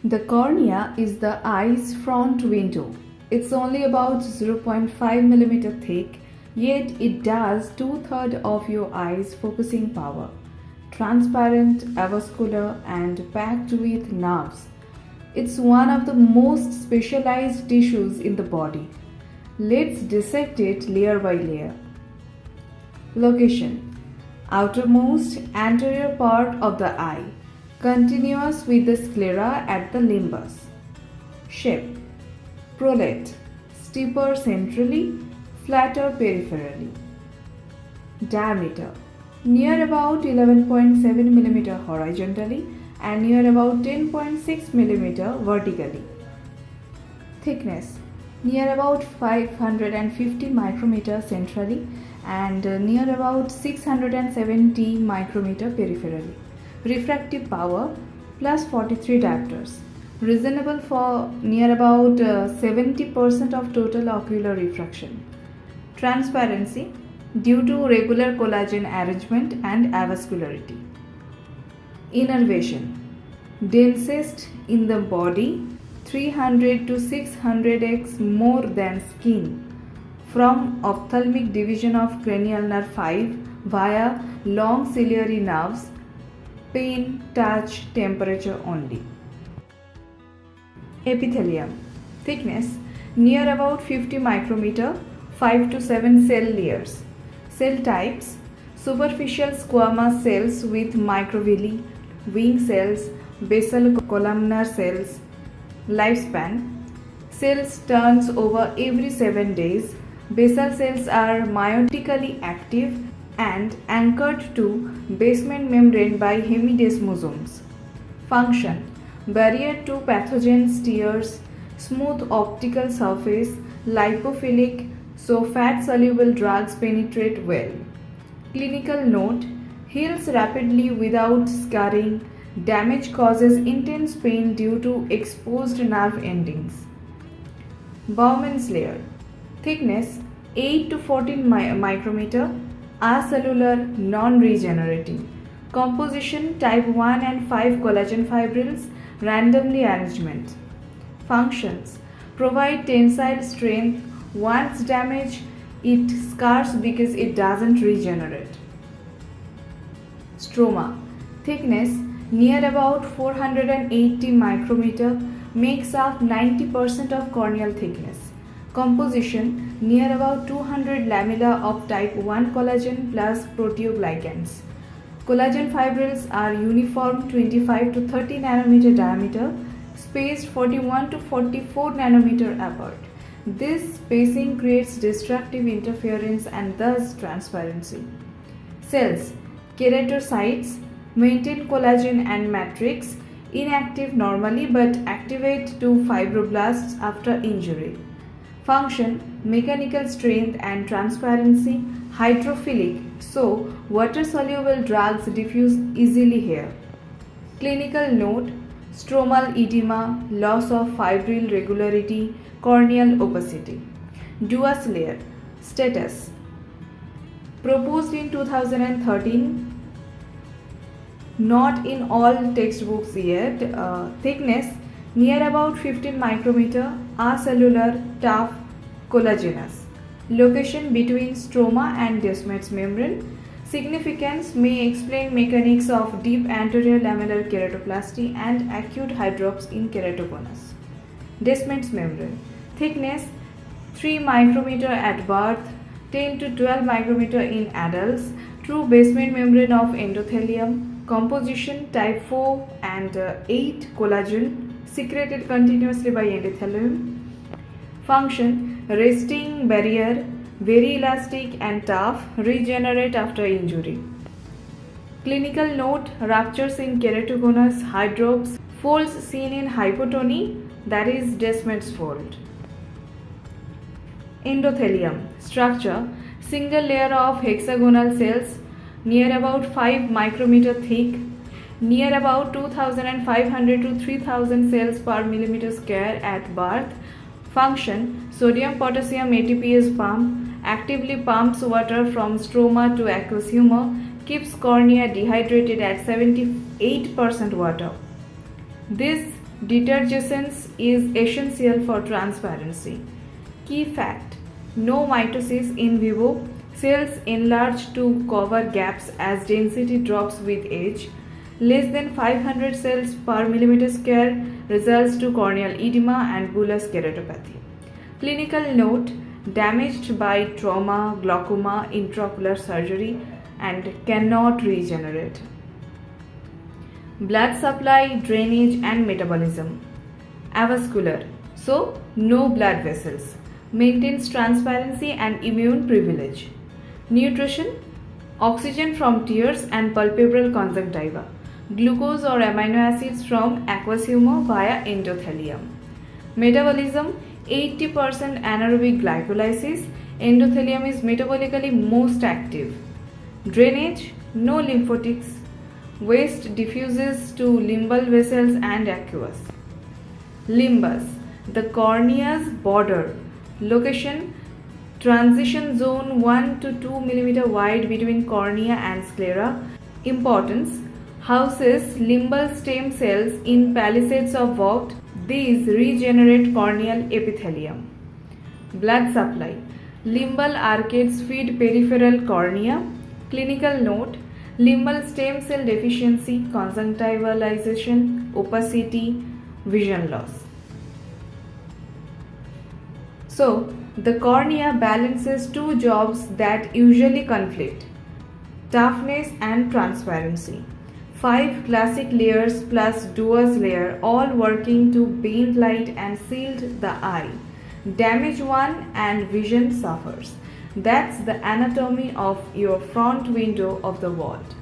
The cornea is the eye's front window. It's only about 0.5 mm thick, yet it does two-thirds of your eye's focusing power. Transparent, avascular, and packed with nerves. It's one of the most specialized tissues in the body. Let's dissect it layer by layer. Location: outermost anterior part of the eye, continuous with the sclera at the limbus. Shape: prolate, steeper centrally, flatter peripherally. Diameter: near about 11.7 mm horizontally and near about 10.6 mm vertically. Thickness: near about 550 micrometer centrally and near about 670 micrometer peripherally. Refractive power plus 43 diopters. Reasonable for near about 70% of total ocular refraction. Transparency due to regular collagen arrangement and avascularity. Innervation: densest in the body, 300 to 600x more than skin, from ophthalmic division of cranial nerve 5 via long ciliary nerves, pain, touch, temperature only. Epithelium: thickness near about 50 micrometer, 5 to 7 cell layers. Cell types: superficial squamous cells with microvilli, wing cells, basal columnar cells. Lifespan: cells turns over every 7 days. Basal cells are meiotically active and anchored to basement membrane by hemidesmosomes. Function: barrier to pathogen steers, smooth optical surface, lipophilic, so fat soluble drugs penetrate well. Clinical note: heals rapidly without scarring. Damage causes intense pain due to exposed nerve endings. Bowman's layer: thickness 8 to 14 micrometer, acellular, non-regenerating. Composition: type 1 and 5 collagen fibrils, randomly arrangement. Functions: provide tensile strength. Once damaged, it scars because it doesn't regenerate. Stroma: thickness near about 480 micrometer, makes up 90% of corneal thickness. Composition: near about 200 lamella of type 1 collagen plus proteoglycans. Collagen fibrils are uniform, 25 to 30 nanometer diameter, spaced 41 to 44 nanometer apart. This spacing creates destructive interference and thus transparency. Cells: keratocytes, maintain collagen and matrix, inactive normally but activate to fibroblasts after injury. Function: mechanical strength and transparency, hydrophilic, so water soluble drugs diffuse easily here. Clinical note: stromal edema, loss of fibril regularity, corneal opacity. Duas layer. Status: proposed in 2013, not in all textbooks yet. Thickness near about 15 micrometer, acellular, tough, collagenous. Location: between stroma and Descemet's membrane. Significance: may explain mechanics of deep anterior lamellar keratoplasty and acute hydrops in keratoconus. Descemet's membrane: thickness 3 micrometer at birth, 10 to 12 micrometer in adults, through basement membrane of endothelium. Composition: type 4 and 8 collagen, secreted continuously by endothelium. Function: resting barrier, very elastic and tough, regenerate after injury. Clinical note: ruptures in keratoconus, hydrops, folds seen in hypotony, that is Descemet's fold. Endothelium structure: single layer of hexagonal cells, near about 5 micrometer thick, near about 2500 to 3000 cells per millimeter square at birth. Function: sodium potassium ATPase pump, actively pumps water from stroma to aqueous humor, keeps cornea dehydrated at 78% water. This Detergescence is essential for transparency. Key fact: no mitosis in vivo. Cells enlarge to cover gaps as density drops with age. Less than 500 cells per millimeter square results to corneal edema and bullous keratopathy. Clinical note: damaged by trauma, glaucoma, intraocular surgery, and cannot regenerate. Blood supply, drainage, and metabolism. Avascular, so no blood vessels. Maintains transparency and immune privilege. Nutrition: oxygen from tears and palpebral conjunctiva. Glucose or amino acids from aqueous humor via endothelium. Metabolism: 80% anaerobic glycolysis. Endothelium is metabolically most active. Drainage: no lymphotics. Waste diffuses to limbal vessels and aqueous. Limbus, the cornea's border. Location: transition zone 1 to 2 mm wide between cornea and sclera. Importance: houses limbal stem cells in palisades of Vogt. These regenerate corneal epithelium. Blood supply: limbal arcades feed peripheral cornea. Clinical note: limbal stem cell deficiency, conjunctivalization, opacity, vision loss. So, the cornea balances two jobs that usually conflict: toughness and transparency. 5 classic layers plus Dua's layer, all working to bend light and shield the eye. Damage one and vision suffers. That's the anatomy of your front window of the world.